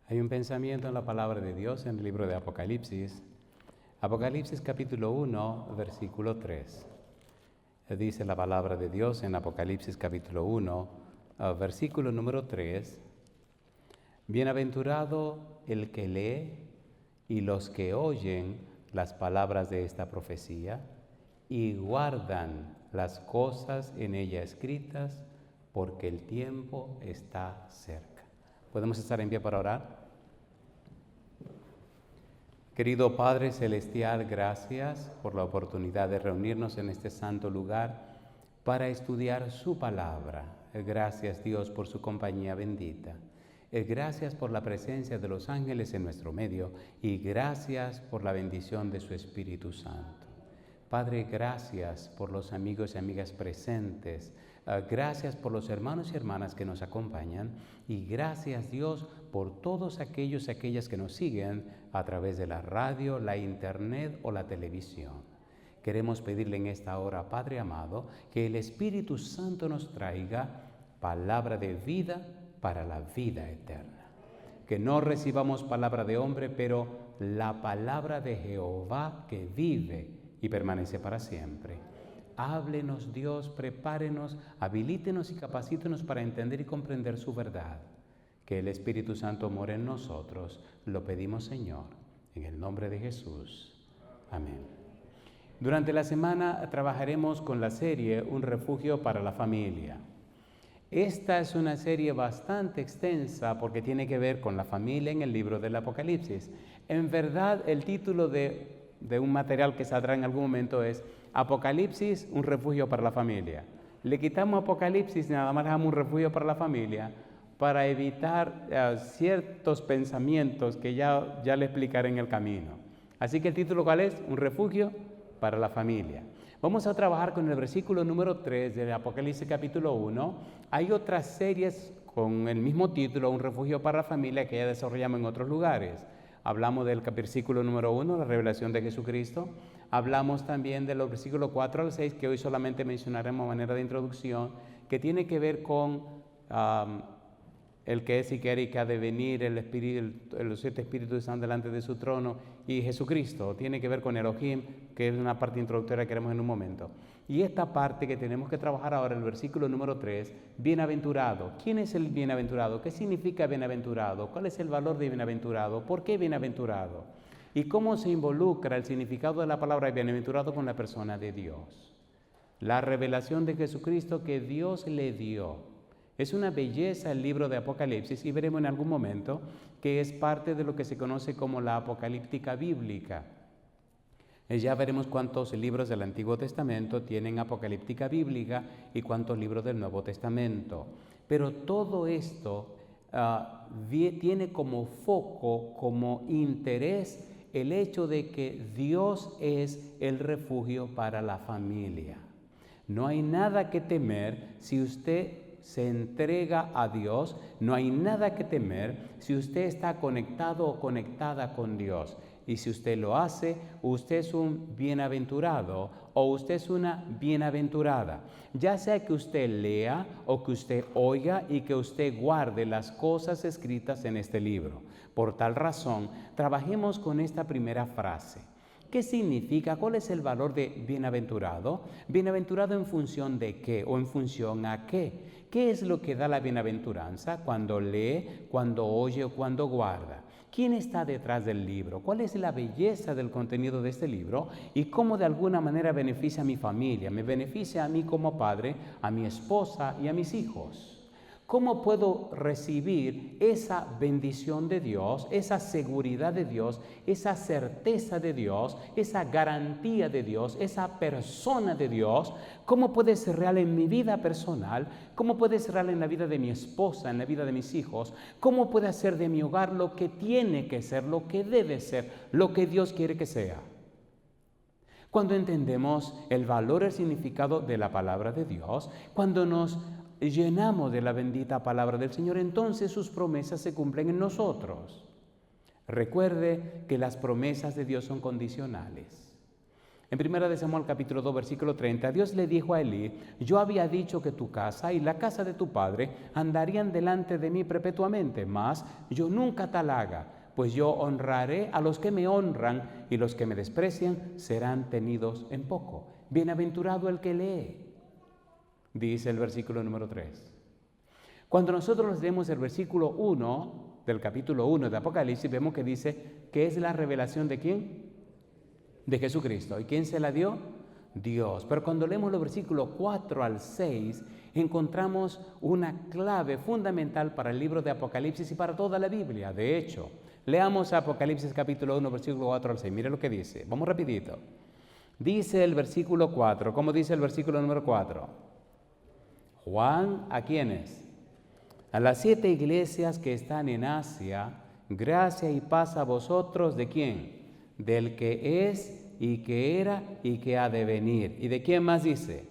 Hay un pensamiento en la palabra de Dios en el libro de Apocalipsis. Apocalipsis capítulo 1, versículo 3. Dice la palabra de Dios en Apocalipsis capítulo 1, versículo número 3. Bienaventurado el que lee y los que oyen las palabras de esta profecía y guardan las cosas en ella escritas, porque el tiempo está cerca. ¿Podemos estar en pie para orar? Querido Padre Celestial, gracias por la oportunidad de reunirnos en este santo lugar para estudiar su palabra. Gracias, Dios, por su compañía bendita. Gracias por la presencia de los ángeles en nuestro medio y gracias por la bendición de su Espíritu Santo. Padre, gracias por los amigos y amigas presentes. Gracias por los hermanos y hermanas que nos acompañan y gracias, Dios, por todos aquellos y aquellas que nos siguen a través de la radio, la internet o la televisión. Queremos pedirle en esta hora, Padre amado, que el Espíritu Santo nos traiga palabra de vida para la vida eterna. Que no recibamos palabra de hombre, pero la palabra de Jehová que vive y permanece para siempre. Háblenos, Dios, prepárenos, habilítenos y capacítenos para entender y comprender su verdad. Que el Espíritu Santo more en nosotros. Lo pedimos, Señor, en el nombre de Jesús. Amén. Durante la semana trabajaremos con la serie Un refugio para la familia. Esta es una serie bastante extensa porque tiene que ver con la familia en el libro del Apocalipsis. En verdad, el título de un material que saldrá en algún momento es Apocalipsis, un refugio para la familia. Le quitamos Apocalipsis y nada más dejamos un refugio para la familia para evitar ciertos pensamientos que ya le explicaré en el camino. Así que el título, ¿cuál es? Un refugio para la familia. Vamos a trabajar con el versículo número 3 del Apocalipsis capítulo 1. Hay otras series con el mismo título, Un refugio para la familia, que ya desarrollamos en otros lugares. Hablamos del versículo número 1, la revelación de Jesucristo. Hablamos también de los versículos 4 al 6, que hoy solamente mencionaremos a manera de introducción, que tiene que ver con el que es y que era y que ha de venir, los 7 espíritus están delante de su trono, y Jesucristo. Tiene que ver con Elohim, que es una parte introductoria que haremos en un momento. Y esta parte que tenemos que trabajar ahora, el versículo número 3, bienaventurado. ¿Quién es el bienaventurado? ¿Qué significa bienaventurado? ¿Cuál es el valor de bienaventurado? ¿Por qué bienaventurado? ¿Y cómo se involucra el significado de la palabra bienaventurado con la persona de Dios? La revelación de Jesucristo que Dios le dio. Es una belleza el libro de Apocalipsis y veremos en algún momento que es parte de lo que se conoce como la apocalíptica bíblica. Ya veremos cuántos libros del Antiguo Testamento tienen apocalíptica bíblica y cuántos libros del Nuevo Testamento. Pero todo esto tiene como foco, como interés, el hecho de que Dios es el refugio para la familia. No hay nada que temer si usted se entrega a Dios, no hay nada que temer si usted está conectado o conectada con Dios. Y si usted lo hace, usted es un bienaventurado o usted es una bienaventurada. Ya sea que usted lea o que usted oiga y que usted guarde las cosas escritas en este libro. Por tal razón, trabajemos con esta primera frase. ¿Qué significa? ¿Cuál es el valor de bienaventurado? ¿Bienaventurado en función de qué o en función a qué? ¿Qué es lo que da la bienaventuranza cuando lee, cuando oye o cuando guarda? ¿Quién está detrás del libro? ¿Cuál es la belleza del contenido de este libro? ¿Y cómo de alguna manera beneficia a mi familia? Me beneficia a mí como padre, a mi esposa y a mis hijos. ¿Cómo puedo recibir esa bendición de Dios, esa seguridad de Dios, esa certeza de Dios, esa garantía de Dios, esa persona de Dios? ¿Cómo puede ser real en mi vida personal? ¿Cómo puede ser real en la vida de mi esposa, en la vida de mis hijos? ¿Cómo puede hacer de mi hogar lo que tiene que ser, lo que debe ser, lo que Dios quiere que sea? Cuando entendemos el valor y el significado de la palabra de Dios, cuando nos llenamos de la bendita palabra del Señor, entonces sus promesas se cumplen en nosotros. Recuerde que las promesas de Dios son condicionales. En 1 de Samuel capítulo 2 versículo 30, Dios le dijo a Elí: yo había dicho que tu casa y la casa de tu padre andarían delante de mí perpetuamente, mas yo nunca tal haga, pues yo honraré a los que me honran y los que me desprecian serán tenidos en poco. Bienaventurado el que lee, dice el versículo número 3. Cuando nosotros leemos el versículo 1 del capítulo 1 de Apocalipsis, vemos que dice que es la revelación ¿de quién? De Jesucristo. ¿Y quién se la dio? Dios. Pero cuando leemos los versículos 4 al 6, encontramos una clave fundamental para el libro de Apocalipsis y para toda la Biblia. De hecho, leamos Apocalipsis capítulo 1, versículo 4 al 6. Mire lo que dice. Vamos rapidito. Dice el versículo 4. ¿Cómo dice el versículo número 4? Juan, ¿a quiénes? A las 7 iglesias que están en Asia, gracia y paz a vosotros, ¿de quién? Del que es y que era y que ha de venir. ¿Y de quién más dice?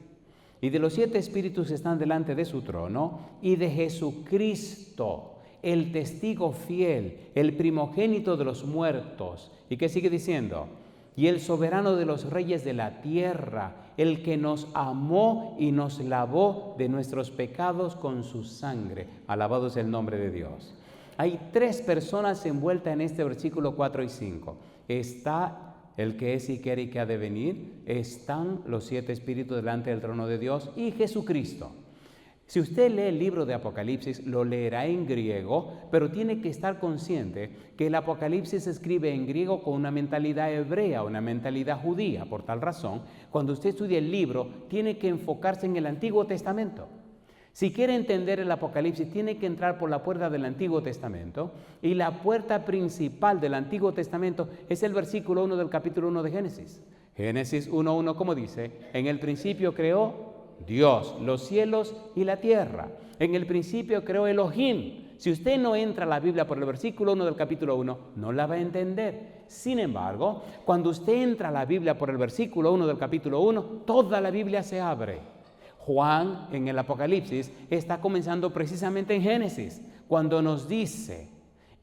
Y de los 7 espíritus que están delante de su trono, y de Jesucristo, el testigo fiel, el primogénito de los muertos. ¿Y qué sigue diciendo? Y el soberano de los reyes de la tierra, el que nos amó y nos lavó de nuestros pecados con su sangre. Alabado es el nombre de Dios. Hay 3 personas envueltas en este versículo 4 y 5. Está el que es y que era y que ha de venir, están los 7 espíritus delante del trono de Dios y Jesucristo. Si usted lee el libro de Apocalipsis, lo leerá en griego, pero tiene que estar consciente que el Apocalipsis se escribe en griego con una mentalidad hebrea, una mentalidad judía. Por tal razón, cuando usted estudia el libro, tiene que enfocarse en el Antiguo Testamento. Si quiere entender el Apocalipsis, tiene que entrar por la puerta del Antiguo Testamento, y la puerta principal del Antiguo Testamento es el versículo 1 del capítulo 1 de Génesis. Génesis 1:1, como dice: en el principio creó Dios los cielos y la tierra. En el principio creó Elohim. Si usted no entra a la Biblia por el versículo 1 del capítulo 1, no la va a entender. Sin embargo, cuando usted entra a la Biblia por el versículo 1 del capítulo 1, toda la Biblia se abre. Juan, en el Apocalipsis, está comenzando precisamente en Génesis, cuando nos dice: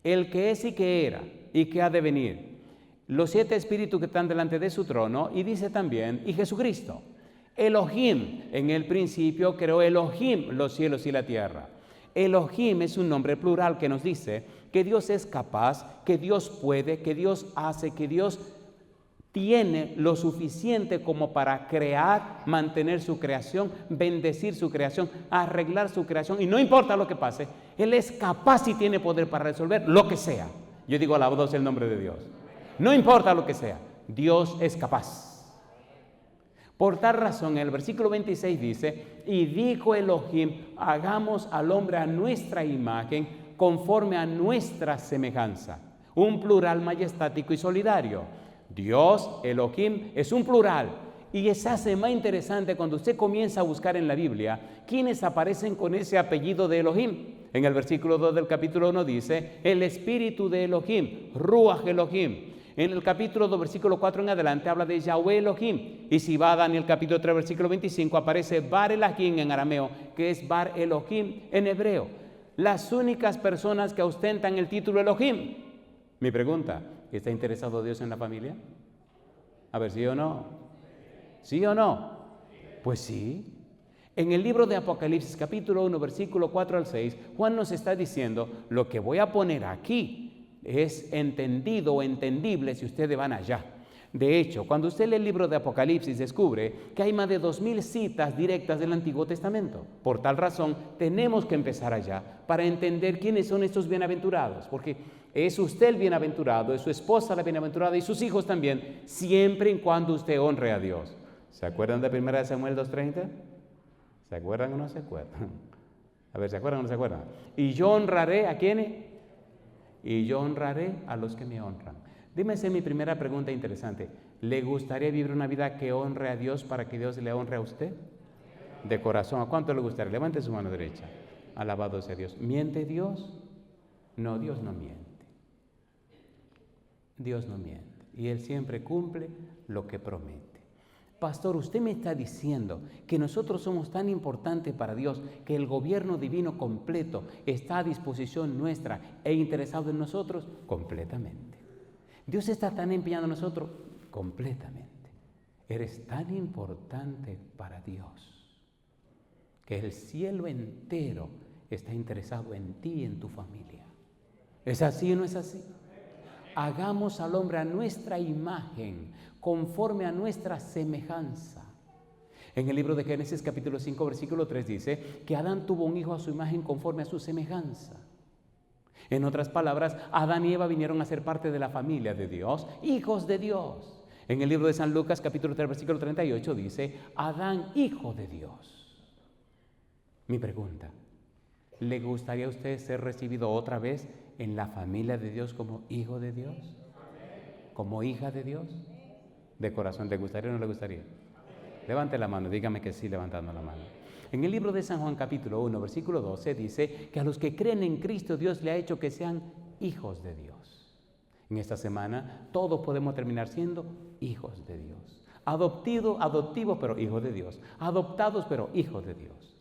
el que es y que era y que ha de venir, los 7 espíritus que están delante de su trono, y dice también: y Jesucristo. Elohim, en el principio creó Elohim los cielos y la tierra. Elohim es un nombre plural que nos dice que Dios es capaz, que Dios puede, que Dios hace, que Dios tiene lo suficiente como para crear, mantener su creación, bendecir su creación, arreglar su creación, y no importa lo que pase, Él es capaz y tiene poder para resolver lo que sea. Yo digo alabado sea el nombre de Dios. No importa lo que sea, Dios es capaz. Por tal razón, en el versículo 26 dice: y dijo Elohim, hagamos al hombre a nuestra imagen, conforme a nuestra semejanza. Un plural majestático y solidario. Dios, Elohim, es un plural, y se hace más interesante cuando usted comienza a buscar en la Biblia quiénes aparecen con ese apellido de Elohim. En el versículo 2 del capítulo 1 dice: el espíritu de Elohim, Ruach Elohim. En el capítulo 2, versículo 4 en adelante, habla de Yahweh Elohim. Y si va a Daniel capítulo 3, versículo 25, aparece Bar Elohim en arameo, que es Bar Elohim en hebreo. Las únicas personas que ostentan el título Elohim. Mi pregunta: ¿está interesado Dios en la familia? A ver, ¿sí o no? ¿Sí o no? Pues sí. En el libro de Apocalipsis, capítulo 1, versículo 4 al 6, Juan nos está diciendo: lo que voy a poner aquí es entendido o entendible si ustedes van allá. De hecho, cuando usted lee el libro de Apocalipsis, descubre que hay más de 2000 citas directas del Antiguo Testamento. Por tal razón, tenemos que empezar allá para entender quiénes son estos bienaventurados, porque es usted el bienaventurado, es su esposa la bienaventurada y sus hijos también, siempre y cuando usted honre a Dios. ¿Se acuerdan de 1 Samuel 2:30? ¿Se acuerdan o no se acuerdan? A ver, ¿se acuerdan o no se acuerdan? Y yo honraré ¿a quiénes? Y yo honraré a los que me honran. Dime, esa es mi primera pregunta interesante. ¿Le gustaría vivir una vida que honre a Dios para que Dios le honre a usted? De corazón, ¿a cuánto le gustaría? Levante su mano derecha. Alabado sea Dios. ¿Miente Dios? No, Dios no miente. Dios no miente. Y Él siempre cumple lo que promete. Pastor, usted me está diciendo que nosotros somos tan importantes para Dios que el gobierno divino completo está a disposición nuestra e interesado en nosotros completamente. Dios está tan empeñado en nosotros completamente. Eres tan importante para Dios que el cielo entero está interesado en ti y en tu familia. ¿Es así o no es así? Hagamos al hombre a nuestra imagen, conforme a nuestra semejanza. En el libro de Génesis capítulo 5 versículo 3 dice que Adán tuvo un hijo a su imagen conforme a su semejanza. En otras palabras, Adán y Eva vinieron a ser parte de la familia de Dios, hijos de Dios. En el libro de San Lucas capítulo 3 versículo 38 dice, Adán, hijo de Dios. Mi pregunta, ¿le gustaría a usted ser recibido otra vez en la familia de Dios como hijo de Dios? ¿Como hija de Dios? De corazón, ¿le gustaría o no le gustaría? Levante la mano, dígame que sí levantando la mano. En el libro de San Juan capítulo 1 versículo 12 dice que a los que creen en Cristo Dios le ha hecho que sean hijos de Dios. En esta semana todos podemos terminar siendo hijos de Dios. Adoptivos pero hijos de Dios. Adoptados pero hijos de Dios.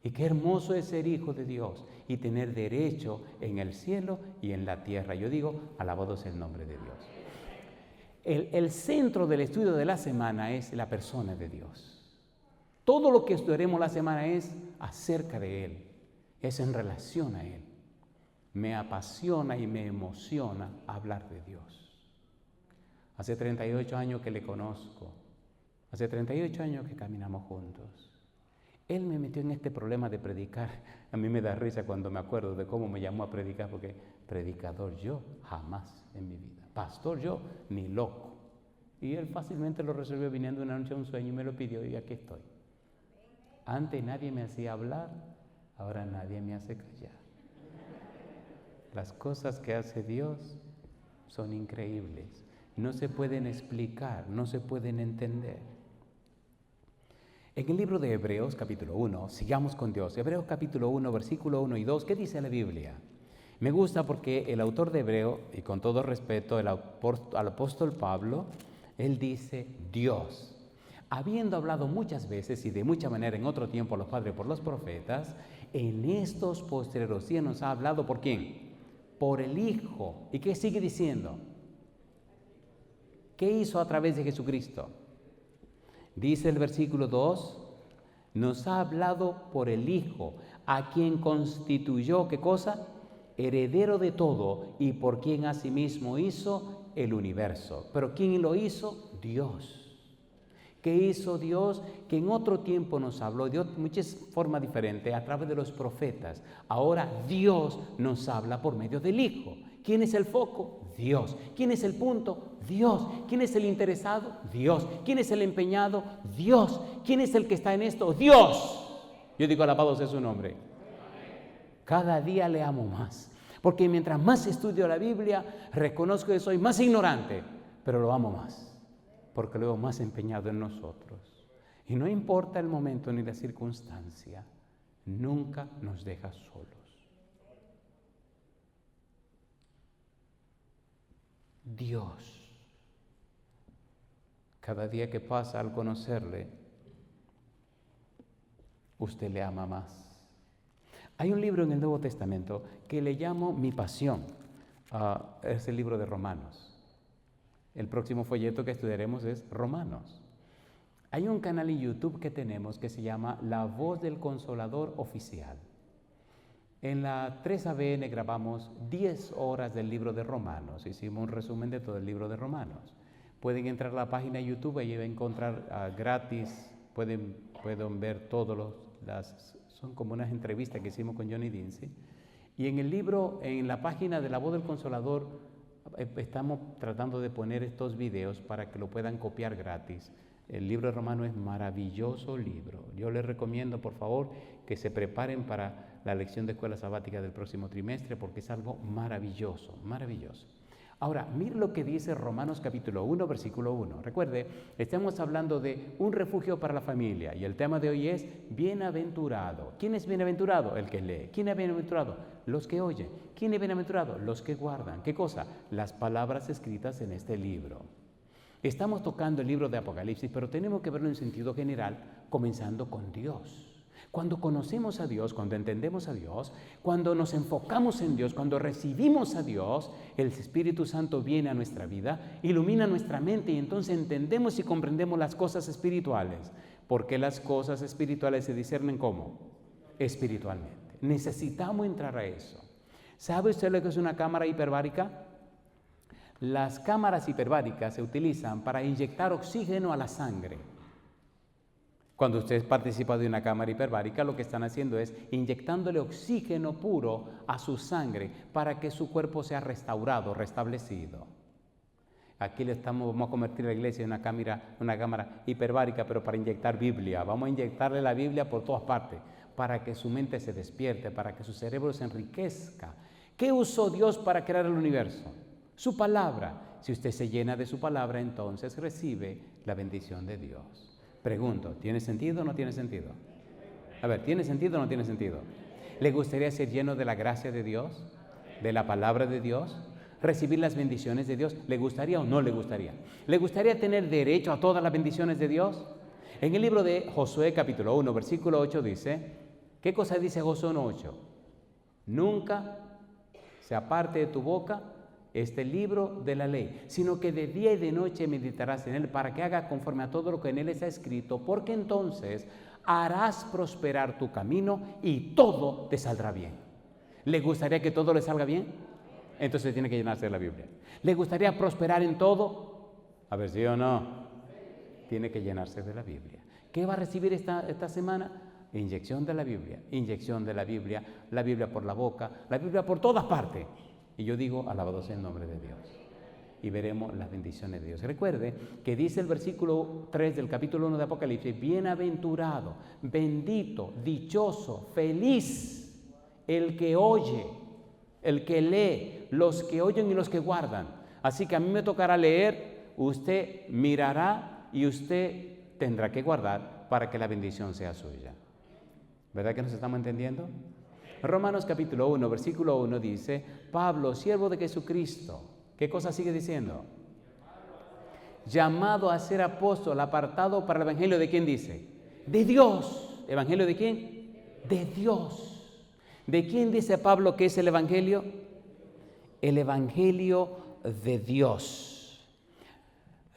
Y qué hermoso es ser hijo de Dios y tener derecho en el cielo y en la tierra. Yo digo, alabado sea el nombre de Dios. El centro del estudio de la semana es la persona de Dios. Todo lo que estudiaremos la semana es acerca de Él, es en relación a Él. Me apasiona y me emociona hablar de Dios. Hace 38 años que le conozco, hace 38 años que caminamos juntos. Él me metió en este problema de predicar. A mí me da risa cuando me acuerdo de cómo me llamó a predicar, porque predicador yo jamás en mi vida. Pastor yo ni loco. Y él fácilmente lo resolvió viniendo una noche a un sueño y me lo pidió y aquí estoy. Antes nadie me hacía hablar, ahora nadie me hace callar. Las cosas que hace Dios son increíbles. No se pueden explicar, no se pueden entender. En el libro de Hebreos capítulo 1, sigamos con Dios. Hebreos capítulo 1, versículo 1 y 2, ¿qué dice la Biblia? Me gusta porque el autor de Hebreo, y con todo respeto al apóstol Pablo, él dice Dios. Habiendo hablado muchas veces y de mucha manera en otro tiempo a los padres por los profetas, en estos postreros días nos ha hablado ¿por quién? Por el Hijo. ¿Y qué sigue diciendo? ¿Qué hizo a través de Jesucristo? Dice el versículo 2, nos ha hablado por el Hijo, a quien constituyó, ¿qué cosa? Heredero de todo y por quien asimismo hizo el universo. ¿Pero quién lo hizo? Dios. ¿Qué hizo Dios? Que en otro tiempo nos habló de muchas formas diferentes a través de los profetas. Ahora Dios nos habla por medio del Hijo. ¿Quién es el foco? Dios. ¿Quién es el punto? Dios. ¿Quién es el interesado? Dios. ¿Quién es el empeñado? Dios. ¿Quién es el que está en esto? Dios. Yo digo, alabado sea su nombre. Cada día le amo más. Porque mientras más estudio la Biblia, reconozco que soy más ignorante, pero lo amo más. Porque lo veo más empeñado en nosotros. Y no importa el momento ni la circunstancia, nunca nos deja solos. Dios. Cada día que pasa al conocerle, usted le ama más. Hay un libro en el Nuevo Testamento que le llamo Mi Pasión. Es el libro de Romanos. El próximo folleto que estudiaremos es Romanos. Hay un canal en YouTube que tenemos que se llama La Voz del Consolador Oficial. En la 3ABN grabamos 10 horas del libro de Romanos. Hicimos un resumen de todo el libro de Romanos. Pueden entrar a la página de YouTube y van a encontrar gratis. Pueden ver todos son como unas entrevistas que hicimos con Johnny Dincy. Y en el libro, en la página de La Voz del Consolador, estamos tratando de poner estos videos para que lo puedan copiar gratis. El libro de Romanos es maravilloso libro. Yo les recomiendo, por favor, que se preparen para la lección de escuela sabática del próximo trimestre, porque es algo maravilloso, maravilloso. Ahora, mire lo que dice Romanos capítulo 1, versículo 1. Recuerde, estamos hablando de un refugio para la familia y el tema de hoy es bienaventurado. ¿Quién es bienaventurado? El que lee. ¿Quién es bienaventurado? Los que oyen. ¿Quién es bienaventurado? Los que guardan. ¿Qué cosa? Las palabras escritas en este libro. Estamos tocando el libro de Apocalipsis, pero tenemos que verlo en sentido general, comenzando con Dios. Cuando conocemos a Dios, cuando entendemos a Dios, cuando nos enfocamos en Dios, cuando recibimos a Dios, el Espíritu Santo viene a nuestra vida, ilumina nuestra mente y entonces entendemos y comprendemos las cosas espirituales. Porque las cosas espirituales se disciernen ¿cómo? Espiritualmente. Necesitamos entrar a eso. ¿Sabe usted lo que es una cámara hiperbárica? Las cámaras hiperbáricas se utilizan para inyectar oxígeno a la sangre. Cuando usted participa de una cámara hiperbárica, lo que están haciendo es inyectándole oxígeno puro a su sangre para que su cuerpo sea restaurado, restablecido. Aquí vamos a convertir la iglesia en una cámara hiperbárica, pero para inyectar Biblia. Vamos a inyectarle la Biblia por todas partes, para que su mente se despierte, para que su cerebro se enriquezca. ¿Qué usó Dios para crear el universo? Su palabra. Si usted se llena de su palabra, entonces recibe la bendición de Dios. Pregunto, ¿tiene sentido o no tiene sentido? A ver, ¿tiene sentido o no tiene sentido? ¿Le gustaría ser lleno de la gracia de Dios? ¿De la palabra de Dios? ¿Recibir las bendiciones de Dios? ¿Le gustaría o no le gustaría? ¿Le gustaría tener derecho a todas las bendiciones de Dios? En el libro de Josué capítulo 1, versículo 8 dice, ¿qué cosa dice Josué 1:8? Nunca se aparte de tu boca este libro de la ley, sino que de día y de noche meditarás en él para que haga conforme a todo lo que en él está escrito, porque entonces harás prosperar tu camino y todo te saldrá bien. ¿Le gustaría que todo le salga bien? Entonces tiene que llenarse de la Biblia. ¿Le gustaría prosperar en todo? A ver, ¿sí o no? Tiene que llenarse de la Biblia. ¿Qué va a recibir esta semana? Inyección de la Biblia, la Biblia por la boca, la Biblia por todas partes. Y yo digo, alabado sea el nombre de Dios. Y veremos las bendiciones de Dios. Recuerde que dice el versículo 3 del capítulo 1 de Apocalipsis, bienaventurado, bendito, dichoso, feliz, el que oye, el que lee, los que oyen y los que guardan. Así que a mí me tocará leer, usted mirará y usted tendrá que guardar para que la bendición sea suya. ¿Verdad que nos estamos entendiendo? Romanos capítulo 1, versículo 1 dice, Pablo, siervo de Jesucristo. ¿Qué cosa sigue diciendo? Llamado a ser apóstol, apartado para el evangelio de quién dice? De Dios. ¿Evangelio de quién? De Dios. ¿De quién dice Pablo que es el evangelio? El evangelio de Dios.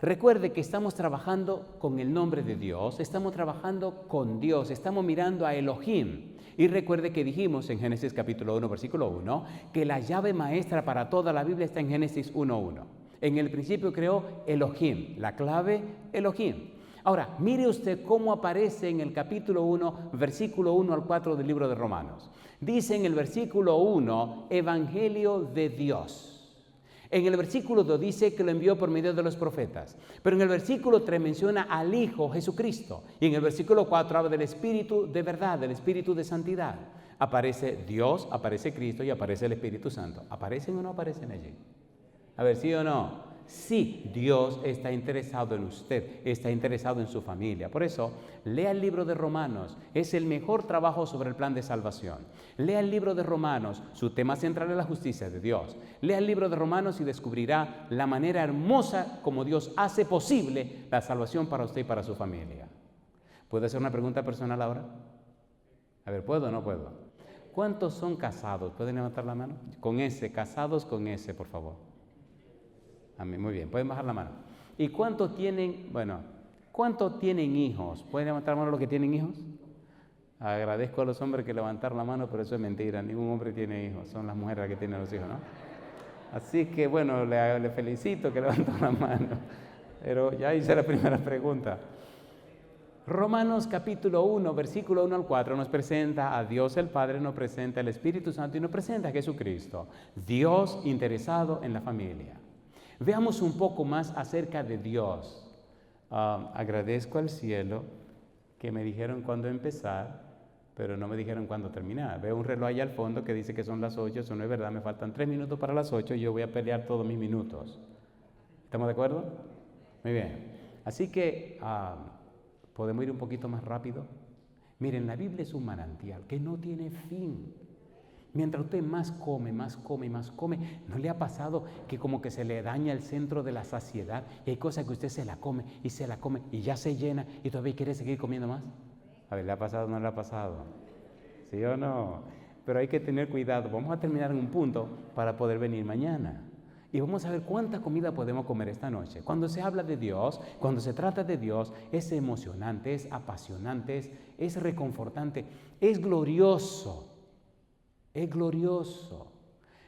Recuerde que estamos trabajando con el nombre de Dios, estamos trabajando con Dios, estamos mirando a Elohim. Y recuerde que dijimos en Génesis capítulo 1, versículo 1, que la llave maestra para toda la Biblia está en Génesis 1:1. En el principio creó Elohim, la clave Elohim. Ahora, mire usted cómo aparece en el capítulo 1, versículo 1 al 4 del libro de Romanos. Dice en el versículo 1, Evangelio de Dios. En el versículo 2 dice que lo envió por medio de los profetas. Pero en el versículo 3 menciona al Hijo Jesucristo. Y en el versículo 4 habla del Espíritu de verdad, del Espíritu de santidad. Aparece Dios, aparece Cristo y aparece el Espíritu Santo. ¿Aparecen o no aparecen allí? A ver, ¿sí o no? Sí, Dios está interesado en usted, está interesado en su familia. Por eso, lea el libro de Romanos, es el mejor trabajo sobre el plan de salvación. Lea el libro de Romanos, su tema central es la justicia de Dios. Lea el libro de Romanos y descubrirá la manera hermosa como Dios hace posible la salvación para usted y para su familia. ¿Puedo hacer una pregunta personal ahora? A ver, ¿puedo o no puedo? ¿Cuántos son casados? ¿Pueden levantar la mano? Con ese, casados con ese, por favor. Amén, muy bien, pueden bajar la mano. ¿Y cuántos tienen hijos? ¿Pueden levantar la mano los que tienen hijos? Agradezco a los hombres que levantaron la mano, pero eso es mentira, ningún hombre tiene hijos, son las mujeres las que tienen los hijos, ¿no? Así que bueno, le felicito que levantó la mano, pero ya hice la primera pregunta. Romanos capítulo 1, versículo 1 al 4 nos presenta a Dios el Padre, nos presenta al Espíritu Santo y nos presenta a Jesucristo. Dios interesado en la familia. Veamos un poco más acerca de Dios. Agradezco al cielo que me dijeron cuándo empezar, pero no me dijeron cuándo terminar. Veo un reloj allá al fondo que dice que son las 8, eso no es verdad, me faltan 3 minutos para las 8 y yo voy a pelear todos mis minutos. ¿Estamos de acuerdo? Muy bien. Así que, ¿podemos ir un poquito más rápido? Miren, la Biblia es un manantial que no tiene fin. Mientras usted más come, ¿no le ha pasado que como que se le daña el centro de la saciedad? Y hay cosas que usted se la come y ya se llena y todavía quiere seguir comiendo más. A ver, ¿le ha pasado o no le ha pasado? ¿Sí o no? Pero hay que tener cuidado. Vamos a terminar en un punto para poder venir mañana. Y vamos a ver cuánta comida podemos comer esta noche. Cuando se habla de Dios, cuando se trata de Dios, es emocionante, es apasionante, es reconfortante, es glorioso. Es glorioso.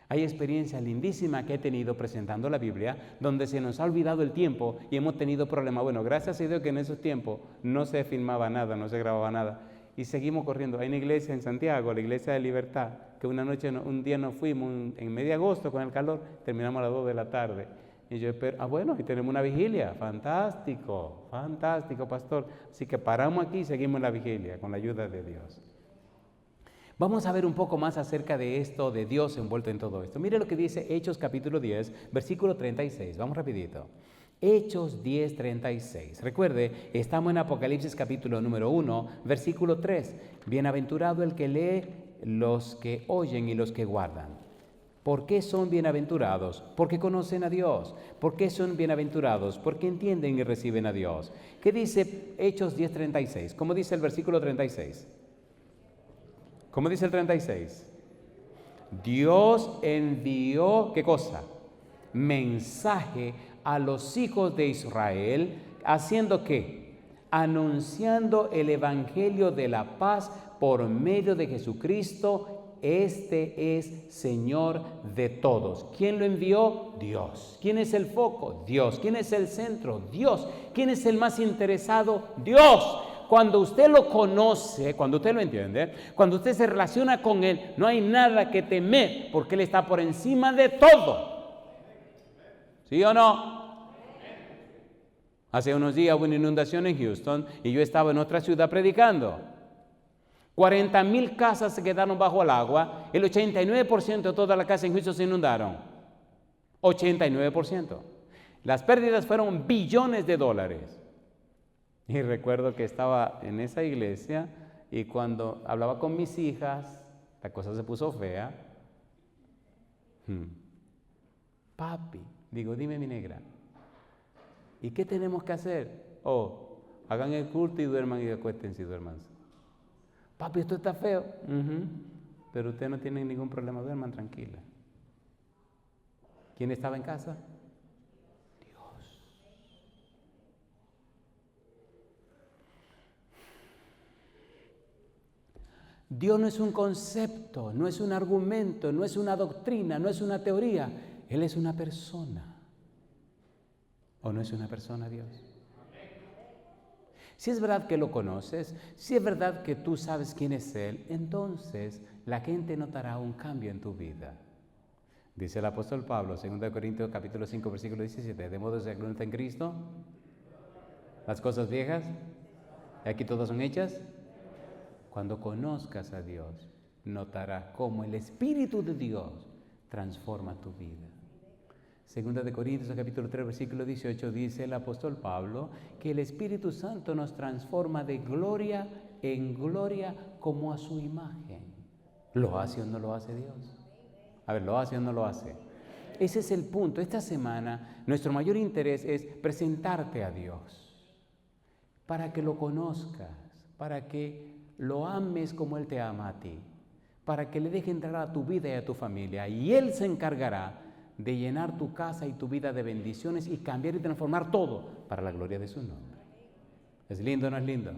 Hay experiencia lindísima que he tenido presentando la Biblia, donde se nos ha olvidado el tiempo y hemos tenido problemas. Bueno, gracias a Dios que en esos tiempos no se filmaba nada, no se grababa nada. Y seguimos corriendo. Hay una iglesia en Santiago, la Iglesia de Libertad, que un día nos fuimos en medio de agosto con el calor, terminamos a las 2 de la tarde. Y yo espero, bueno, y tenemos una vigilia. Fantástico, fantástico, pastor. Así que paramos aquí y seguimos la vigilia con la ayuda de Dios. Vamos a ver un poco más acerca de esto, de Dios envuelto en todo esto. Mire lo que dice Hechos capítulo 10, versículo 36. Vamos rapidito. Hechos 10, 36. Recuerde, estamos en Apocalipsis capítulo número 1, versículo 3. Bienaventurado el que lee, los que oyen y los que guardan. ¿Por qué son bienaventurados? Porque conocen a Dios. ¿Por qué son bienaventurados? Porque entienden y reciben a Dios. ¿Qué dice Hechos 10, 36? ¿Cómo dice el versículo 36? ¿Cómo dice el 36? Dios envió, ¿qué cosa? Mensaje a los hijos de Israel, ¿haciendo qué? Anunciando el evangelio de la paz por medio de Jesucristo. Este es Señor de todos. ¿Quién lo envió? Dios. ¿Quién es el foco? Dios. ¿Quién es el centro? Dios. ¿Quién es el más interesado? Dios. Cuando usted lo conoce, cuando usted lo entiende, cuando usted se relaciona con Él, no hay nada que temer, porque Él está por encima de todo. ¿Sí o no? Hace unos días hubo una inundación en Houston y yo estaba en otra ciudad predicando. 40,000 casas se quedaron bajo el agua, el 89% de todas las casas en Houston se inundaron. 89%. Las pérdidas fueron billones de dólares. Y recuerdo que estaba en esa iglesia y cuando hablaba con mis hijas, la cosa se puso fea. Papi, digo, dime mi negra, ¿y qué tenemos que hacer? Hagan el culto y duerman y acuéstense y duerman. Papi, esto está feo. Pero ustedes no tienen ningún problema, duerman tranquila. ¿Quién estaba en casa? Dios no es un concepto, no es un argumento, no es una doctrina, no es una teoría. Él es una persona. ¿O no es una persona Dios? Si es verdad que lo conoces, si es verdad que tú sabes quién es Él, entonces la gente notará un cambio en tu vida. Dice el apóstol Pablo, 2 Corintios capítulo 5, versículo 17, de modo que está en Cristo, las cosas viejas, y aquí todas son hechas. Cuando conozcas a Dios, notarás cómo el Espíritu de Dios transforma tu vida. 2 Corintios capítulo 3, versículo 18 dice el apóstol Pablo que el Espíritu Santo nos transforma de gloria en gloria como a su imagen. ¿Lo hace o no lo hace Dios? A ver, ¿lo hace o no lo hace? Ese es el punto. Esta semana nuestro mayor interés es presentarte a Dios para que lo conozcas, para que lo ames como Él te ama a ti, para que le deje entrar a tu vida y a tu familia, y Él se encargará de llenar tu casa y tu vida de bendiciones y cambiar y transformar todo para la gloria de su nombre. ¿Es lindo o no es lindo?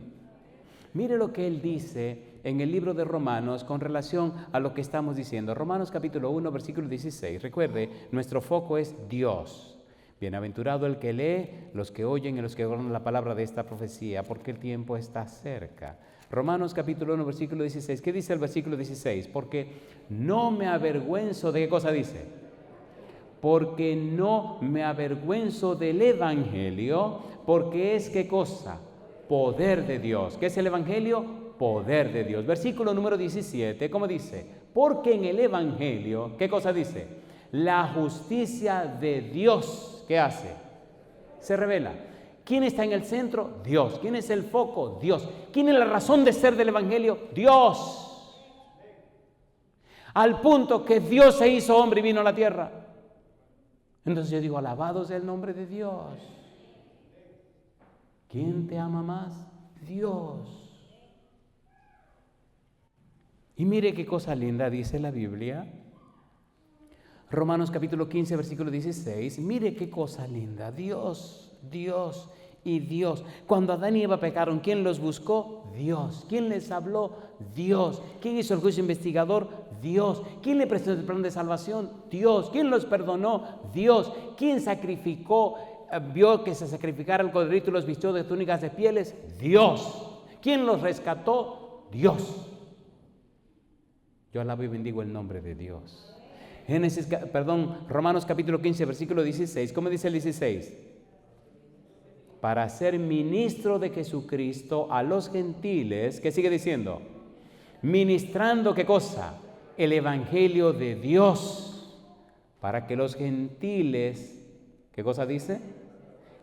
Mire lo que Él dice en el libro de Romanos con relación a lo que estamos diciendo. Romanos capítulo 1, versículo 16. Recuerde, nuestro foco es Dios. Bienaventurado el que lee, los que oyen y los que guardan la palabra de esta profecía, porque el tiempo está cerca. Romanos capítulo 1, versículo 16. ¿Qué dice el versículo 16? Porque no me avergüenzo, ¿de qué cosa dice? Porque no me avergüenzo del evangelio, porque es, ¿qué cosa? Poder de Dios. ¿Qué es el evangelio? Poder de Dios. Versículo número 17, ¿cómo dice? Porque en el evangelio, ¿qué cosa dice? La justicia de Dios, ¿qué hace? Se revela. ¿Quién está en el centro? Dios. ¿Quién es el foco? Dios. ¿Quién es la razón de ser del evangelio? Dios. Al punto que Dios se hizo hombre y vino a la tierra. Entonces yo digo, alabado sea el nombre de Dios. ¿Quién te ama más? Dios. Y mire qué cosa linda dice la Biblia. Romanos capítulo 15, versículo 16. Mire qué cosa linda. Dios. Cuando Adán y Eva pecaron, ¿quién los buscó? Dios. ¿Quién les habló? Dios. ¿Quién hizo el juicio investigador? Dios. ¿Quién le prestó el plan de salvación? Dios. ¿Quién los perdonó? Dios. ¿Quién vio que se sacrificara el corderito y los vistió de túnicas de pieles? Dios. ¿Quién los rescató? Dios. Yo alabo y bendigo el nombre de Dios. Romanos capítulo 15, versículo 16. ¿Cómo dice el 16? Para ser ministro de Jesucristo a los gentiles, ¿qué sigue diciendo? Ministrando, ¿qué cosa? El evangelio de Dios, para que los gentiles, ¿qué cosa dice?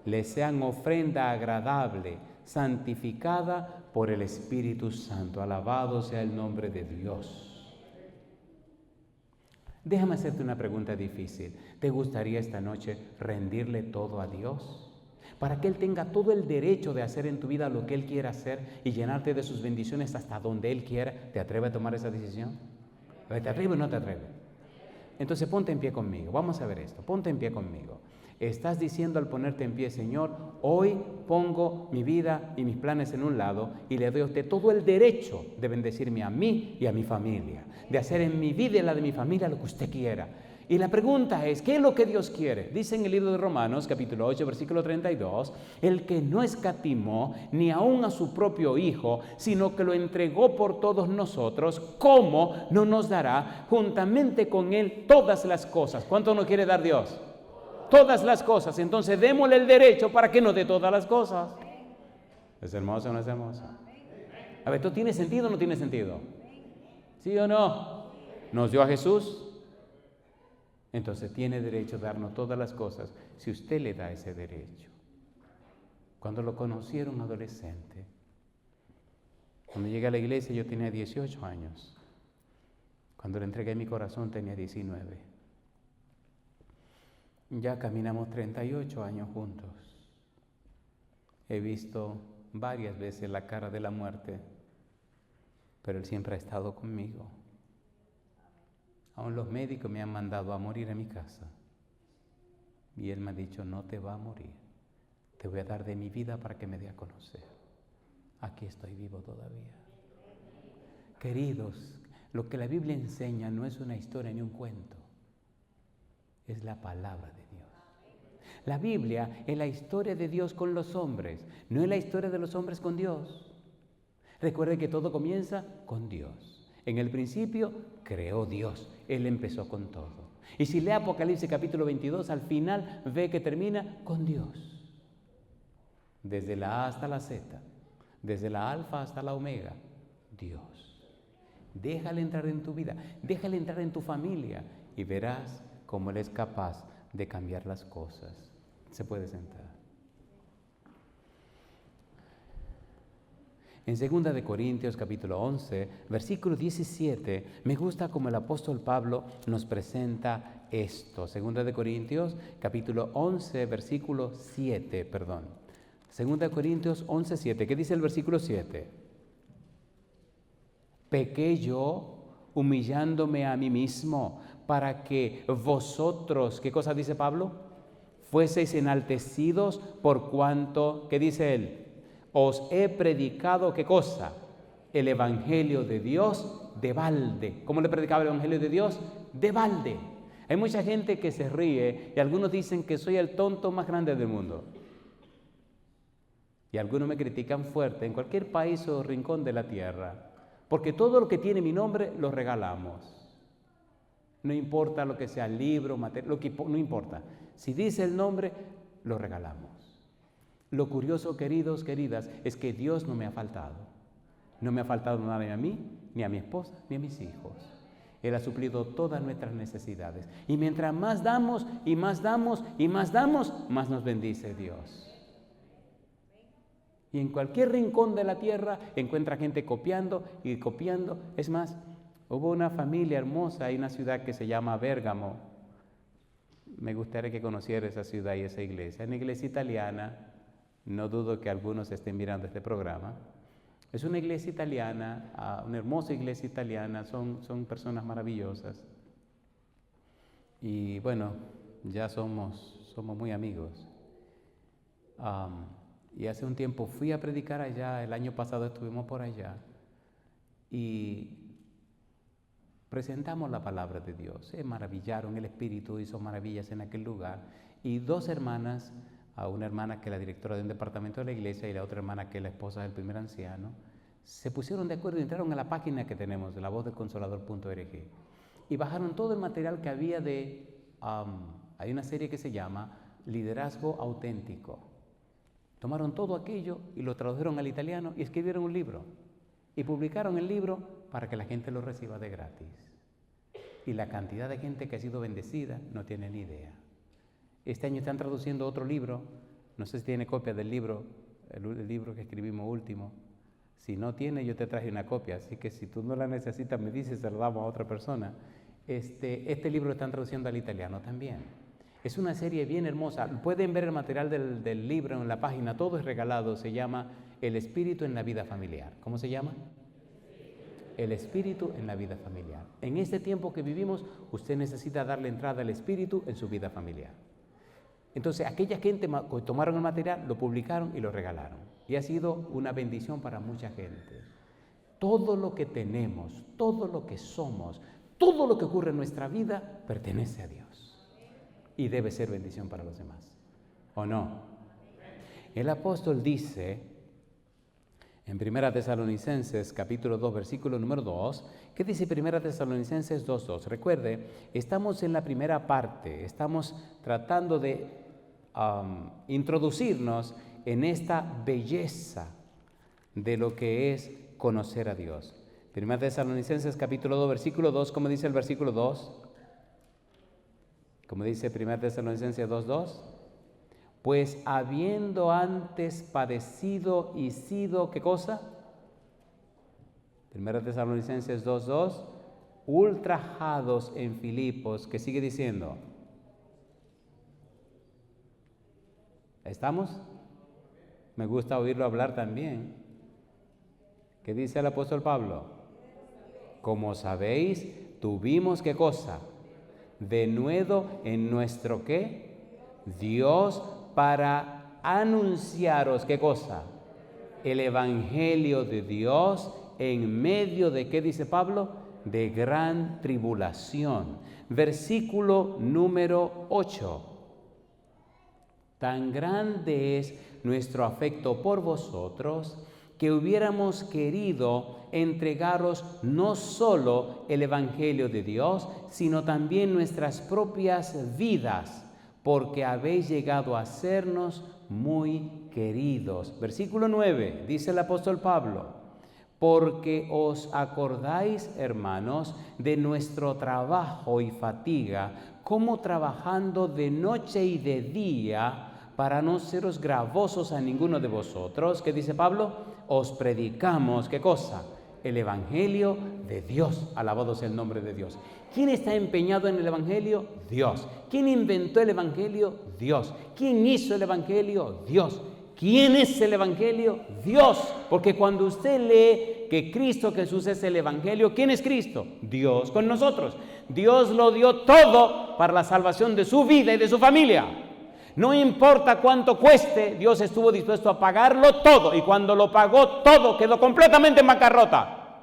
Les sean ofrenda agradable, santificada por el Espíritu Santo. Alabado sea el nombre de Dios. Déjame hacerte una pregunta difícil. ¿Te gustaría esta noche rendirle todo a Dios? Para que Él tenga todo el derecho de hacer en tu vida lo que Él quiera hacer y llenarte de sus bendiciones hasta donde Él quiera. ¿Te atreves a tomar esa decisión? ¿Te atreves o no te atreves? Entonces ponte en pie conmigo. Vamos a ver esto. Ponte en pie conmigo. Estás diciendo al ponerte en pie: Señor, hoy pongo mi vida y mis planes en un lado y le doy a usted todo el derecho de bendecirme a mí y a mi familia, de hacer en mi vida y en la de mi familia lo que usted quiera. Y la pregunta es, ¿qué es lo que Dios quiere? Dice en el libro de Romanos, capítulo 8, versículo 32, el que no escatimó ni aun a su propio Hijo, sino que lo entregó por todos nosotros, ¿cómo no nos dará juntamente con Él todas las cosas? ¿Cuánto nos quiere dar Dios? Todas las cosas. Entonces démosle el derecho para que nos dé todas las cosas. ¿Es hermoso o no es hermoso? A ver, ¿esto tiene sentido o no tiene sentido? ¿Sí o no? ¿Nos dio a Jesús? Entonces tiene derecho a darnos todas las cosas si usted le da ese derecho. Cuando lo conocieron adolescente, cuando llegué a la iglesia yo tenía 18 años. Cuando le entregué mi corazón tenía 19. Ya caminamos 38 años juntos. He visto varias veces la cara de la muerte, pero Él siempre ha estado conmigo. Aún los médicos me han mandado a morir en mi casa. Y Él me ha dicho: no te va a morir. Te voy a dar de mi vida para que me dé a conocer. Aquí estoy vivo todavía. Queridos, lo que la Biblia enseña no es una historia ni un cuento. Es la palabra de Dios. La Biblia es la historia de Dios con los hombres, no es la historia de los hombres con Dios. Recuerde que todo comienza con Dios. En el principio creó Dios, Él empezó con todo. Y si lee Apocalipsis capítulo 22, al final ve que termina con Dios. Desde la A hasta la Z, desde la alfa hasta la omega, Dios. Déjale entrar en tu vida, déjale entrar en tu familia y verás cómo Él es capaz de cambiar las cosas. Se puede sentar. En 2 de Corintios capítulo 11, versículo 17, me gusta como el apóstol Pablo nos presenta esto. 2 de Corintios capítulo 11, versículo 7, 2 de Corintios 11, 7. ¿Qué dice el versículo 7? Pequé yo humillándome a mí mismo para que vosotros, ¿qué cosa dice Pablo? Fueseis enaltecidos por cuanto, ¿qué dice él? Os he predicado, ¿qué cosa? El evangelio de Dios de balde. ¿Cómo le predicaba el evangelio de Dios? De balde. Hay mucha gente que se ríe y algunos dicen que soy el tonto más grande del mundo. Y algunos me critican fuerte en cualquier país o rincón de la tierra, porque todo lo que tiene mi nombre lo regalamos. No importa lo que sea libro, material, no importa. Si dice el nombre, lo regalamos. Lo curioso, queridos, queridas, es que Dios no me ha faltado. No me ha faltado nada ni a mí, ni a mi esposa, ni a mis hijos. Él ha suplido todas nuestras necesidades. Y mientras más damos, y más damos, y más damos, más nos bendice Dios. Y en cualquier rincón de la tierra encuentra gente copiando y copiando. Es más, hubo una familia hermosa en una ciudad que se llama Bérgamo. Me gustaría que conociera esa ciudad y esa iglesia. Una iglesia italiana. No dudo que algunos estén mirando este programa. Es una iglesia italiana, una hermosa iglesia italiana, son personas maravillosas. Y bueno, ya somos muy amigos. Y hace un tiempo fui a predicar allá, el año pasado estuvimos por allá y presentamos la palabra de Dios. Se maravillaron, el Espíritu hizo maravillas en aquel lugar. Y dos hermanas, una hermana que es la directora de un departamento de la iglesia y la otra hermana que es la esposa del primer anciano, se pusieron de acuerdo y entraron a la página que tenemos, de lavozdelconsolador.org, y bajaron todo el material que había hay una serie que se llama Liderazgo Auténtico. Tomaron todo aquello y lo tradujeron al italiano y escribieron un libro. Y publicaron el libro para que la gente lo reciba de gratis. Y la cantidad de gente que ha sido bendecida no tiene ni idea. Este año están traduciendo otro libro. No sé si tiene copia del libro, el libro que escribimos último. Si no tiene, yo te traje una copia. Así que si tú no la necesitas, me dices, se la damos a otra persona. Este libro lo están traduciendo al italiano también. Es una serie bien hermosa. Pueden ver el material del libro en la página, todo es regalado. Se llama El Espíritu en la Vida Familiar. ¿Cómo se llama? El Espíritu en la Vida Familiar. En este tiempo que vivimos, usted necesita darle entrada al Espíritu en su vida familiar. Entonces, aquella gente tomaron el material, lo publicaron y lo regalaron. Y ha sido una bendición para mucha gente. Todo lo que tenemos, todo lo que somos, todo lo que ocurre en nuestra vida pertenece a Dios. Y debe ser bendición para los demás. ¿O no? El apóstol dice en 1 Tesalonicenses capítulo 2 versículo número 2, ¿qué dice 1 Tesalonicenses 2:2? Recuerde, estamos en la primera parte, estamos tratando de introducirnos en esta belleza de lo que es conocer a Dios. 1 Tesalonicenses capítulo 2 versículo 2, ¿cómo dice el versículo 2? Como dice 1 Tesalonicenses 2:2, pues habiendo antes padecido y sido, ¿qué cosa? 1 Tesalonicenses 2:2, ultrajados en Filipos, ¿qué sigue diciendo? ¿Estamos? Me gusta oírlo hablar también. ¿Qué dice el apóstol Pablo? Como sabéis, tuvimos, ¿qué cosa? Denuedo en nuestro ¿qué? Dios para anunciaros ¿qué cosa? El Evangelio de Dios en medio de ¿qué dice Pablo? De gran tribulación. Versículo número 8. Tan grande es nuestro afecto por vosotros que hubiéramos querido entregaros no solo el Evangelio de Dios, sino también nuestras propias vidas, porque habéis llegado a sernos muy queridos. Versículo 9, dice el apóstol Pablo, porque os acordáis, hermanos, de nuestro trabajo y fatiga, como trabajando de noche y de día, para no seros gravosos a ninguno de vosotros. ¿Qué dice Pablo? Os predicamos, ¿qué cosa? El Evangelio de Dios. Alabado sea el nombre de Dios. ¿Quién está empeñado en el Evangelio? Dios. ¿Quién inventó el Evangelio? Dios. ¿Quién hizo el Evangelio? Dios. ¿Quién es el Evangelio? Dios. Porque cuando usted lee que Cristo Jesús es el Evangelio, ¿quién es Cristo? Dios con nosotros. Dios lo dio todo para la salvación de su vida y de su familia. No importa cuánto cueste, Dios estuvo dispuesto a pagarlo todo. Y cuando lo pagó todo, quedó completamente en bancarrota.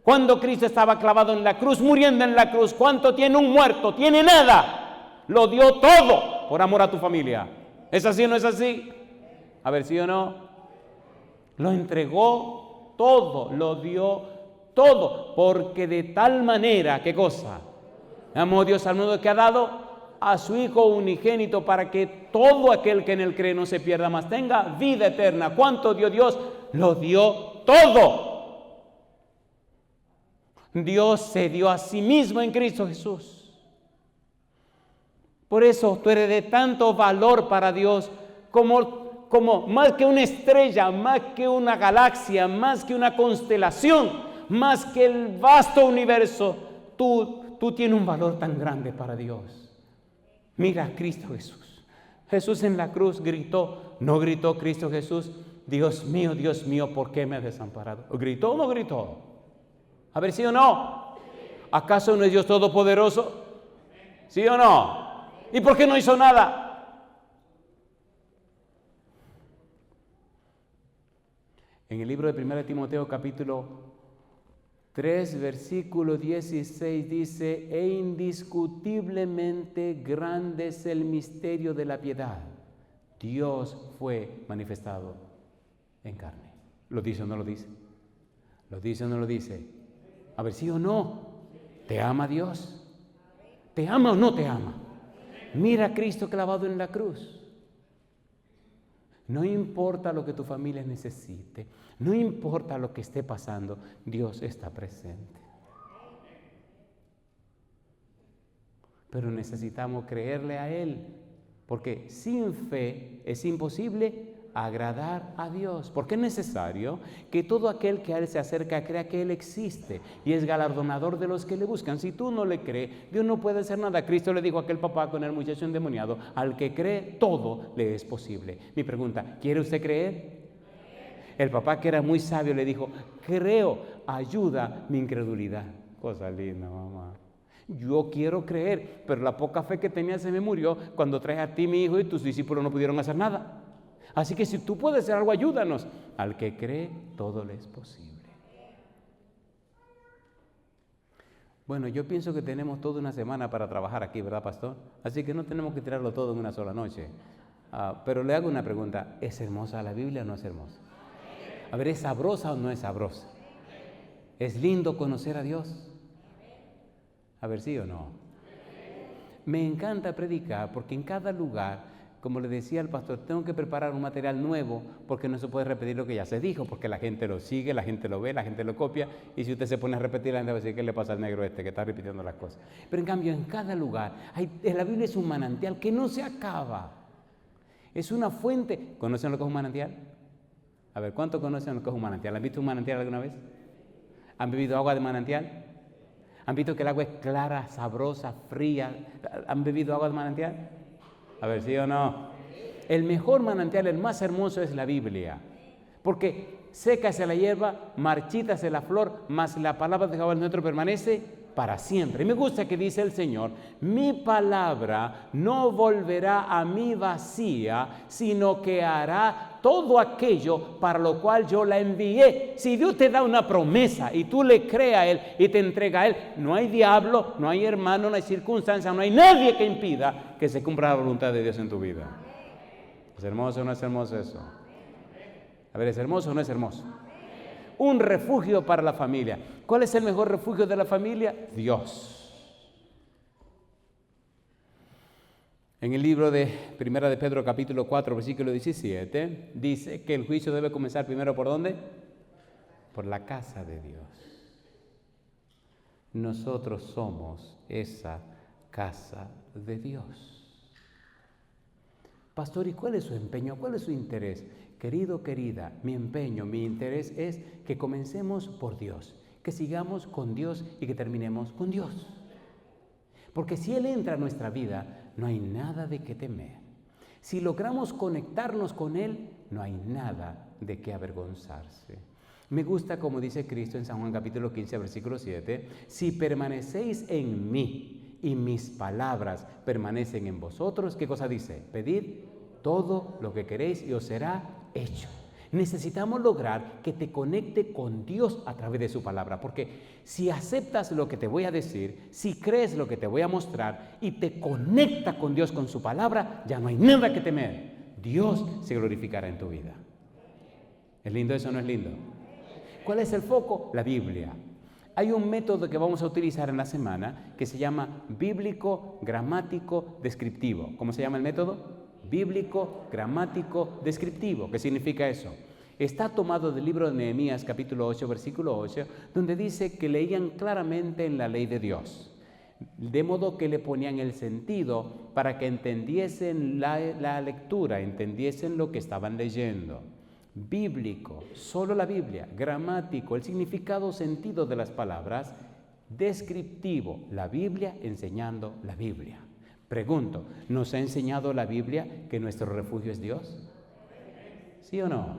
Cuando Cristo estaba clavado en la cruz, muriendo en la cruz, ¿cuánto tiene un muerto? Tiene nada. Lo dio todo por amor a tu familia. ¿Es así o no es así? A ver, ¿sí o no? Lo entregó todo, lo dio todo. Porque de tal manera, ¿qué cosa? Amó Dios al mundo que ha dado a su Hijo unigénito para que todo aquel que en él cree no se pierda, mas tenga vida eterna. ¿Cuánto dio Dios? Lo dio todo. Dios se dio a sí mismo en Cristo Jesús. Por eso tú eres de tanto valor para Dios como más que una estrella, más que una galaxia, más que una constelación, más que el vasto universo. Tú tienes un valor tan grande para Dios. Mira a Cristo Jesús. Jesús en la cruz gritó, no gritó Cristo Jesús, Dios mío, ¿por qué me has desamparado? ¿Gritó o no gritó? A ver, ¿sí o no? ¿Acaso no es Dios todopoderoso? ¿Sí o no? ¿Y por qué no hizo nada? En el libro de 1 Timoteo capítulo 3, versículo 16 dice: e indiscutiblemente grande es el misterio de la piedad. Dios fue manifestado en carne. ¿Lo dice o no lo dice? ¿Lo dice o no lo dice? A ver, ¿sí o no? ¿Te ama Dios? ¿Te ama o no te ama? Mira a Cristo clavado en la cruz. No importa lo que tu familia necesite, no importa lo que esté pasando, Dios está presente. Pero necesitamos creerle a Él, porque sin fe es imposible agradar a Dios, porque es necesario que todo aquel que a Él se acerca crea que Él existe y es galardonador de los que le buscan. Si tú no le crees, Dios no puede hacer nada. Cristo le dijo a aquel papá con el muchacho endemoniado: al que cree, todo le es posible. Mi pregunta: ¿quiere usted creer? El papá, que era muy sabio, le dijo: creo, ayuda mi incredulidad. Cosa linda, mamá. Yo quiero creer, pero la poca fe que tenía se me murió cuando traje a ti, mi hijo, y tus discípulos no pudieron hacer nada. Así que si tú puedes hacer algo, ayúdanos. Al que cree, todo le es posible. Bueno, yo pienso que tenemos toda una semana para trabajar aquí, ¿verdad, pastor? Así que no tenemos que tirarlo todo en una sola noche. Pero le hago una pregunta: ¿es hermosa la Biblia o no es hermosa? A ver, ¿es sabrosa o no es sabrosa? ¿Es lindo conocer a Dios? A ver, ¿sí o no? Me encanta predicar porque en cada lugar, como le decía al pastor, tengo que preparar un material nuevo porque no se puede repetir lo que ya se dijo, porque la gente lo sigue, la gente lo ve, la gente lo copia, y si usted se pone a repetir, la gente va a decir: ¿qué le pasa al negro este que está repitiendo las cosas? Pero en cambio, en cada lugar, la Biblia es un manantial que no se acaba. Es una fuente. ¿Conocen lo que es un manantial? A ver, ¿cuántos conocen lo que es un manantial? ¿Han visto un manantial alguna vez? ¿Han bebido agua de manantial? ¿Han visto que el agua es clara, sabrosa, fría? ¿Han bebido agua de manantial? A ver, ¿sí o no? El mejor manantial, el más hermoso, es la Biblia. Porque sécase la hierba, marchítase la flor, mas la palabra de Jehová nuestro permanece para siempre. Y me gusta que dice el Señor: mi palabra no volverá a mí vacía, sino que hará todo aquello para lo cual yo la envié. Si Dios te da una promesa y tú le crees a Él y te entrega a Él, no hay diablo, no hay hermano, no hay circunstancia, no hay nadie que impida que se cumpla la voluntad de Dios en tu vida. ¿Es hermoso o no es hermoso eso? A ver, ¿es hermoso o no es hermoso? Un refugio para la familia. ¿Cuál es el mejor refugio de la familia? Dios. En el libro de Primera de Pedro, capítulo 4, versículo 17, dice que el juicio debe comenzar primero, ¿por dónde? Por la casa de Dios. Nosotros somos esa casa de Dios. Pastor, ¿y cuál es su empeño? ¿Cuál es su interés? Querido, querida, mi empeño, mi interés es que comencemos por Dios, que sigamos con Dios y que terminemos con Dios. Porque si Él entra a nuestra vida, no hay nada de qué temer. Si logramos conectarnos con Él, no hay nada de qué avergonzarse. Me gusta como dice Cristo en San Juan capítulo 15, versículo 7, si permanecéis en mí y mis palabras permanecen en vosotros, ¿qué cosa dice? Pedid todo lo que queréis y os será hecho. Necesitamos lograr que te conecte con Dios a través de su palabra, porque si aceptas lo que te voy a decir, si crees lo que te voy a mostrar y te conecta con Dios, con su palabra, ya no hay nada que temer. Dios se glorificará en tu vida. ¿Es lindo eso o no es lindo? ¿Cuál es el foco? La Biblia. Hay un método que vamos a utilizar en la semana que se llama bíblico, gramático, descriptivo. ¿Cómo se llama el método? Bíblico, gramático, descriptivo. ¿Qué significa eso? Está tomado del libro de Nehemías, capítulo 8, versículo 8, donde dice que leían claramente en la ley de Dios, de modo que le ponían el sentido para que entendiesen la lectura, entendiesen lo que estaban leyendo. Bíblico, solo la Biblia. Gramático, el significado, sentido de las palabras. Descriptivo, la Biblia enseñando la Biblia. Pregunto, ¿nos ha enseñado la Biblia que nuestro refugio es Dios? ¿Sí o no?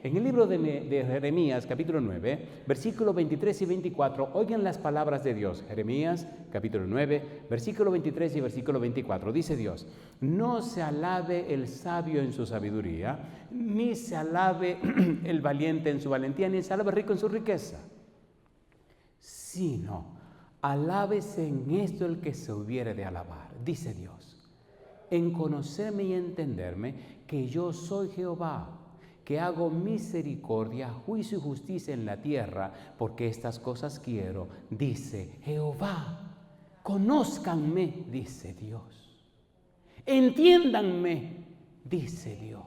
En el libro de Jeremías, capítulo 9, versículos 23 y 24, oigan las palabras de Dios. Jeremías, capítulo 9, versículo 23 y versículo 24. Dice Dios: no se alabe el sabio en su sabiduría, ni se alabe el valiente en su valentía, ni se alabe el rico en su riqueza, sino alábese en esto el que se hubiere de alabar. Dice Dios: en conocerme y entenderme que yo soy Jehová, que hago misericordia, juicio y justicia en la tierra, porque estas cosas quiero, dice Jehová. Conózcanme, dice Dios. Entiéndanme, dice Dios.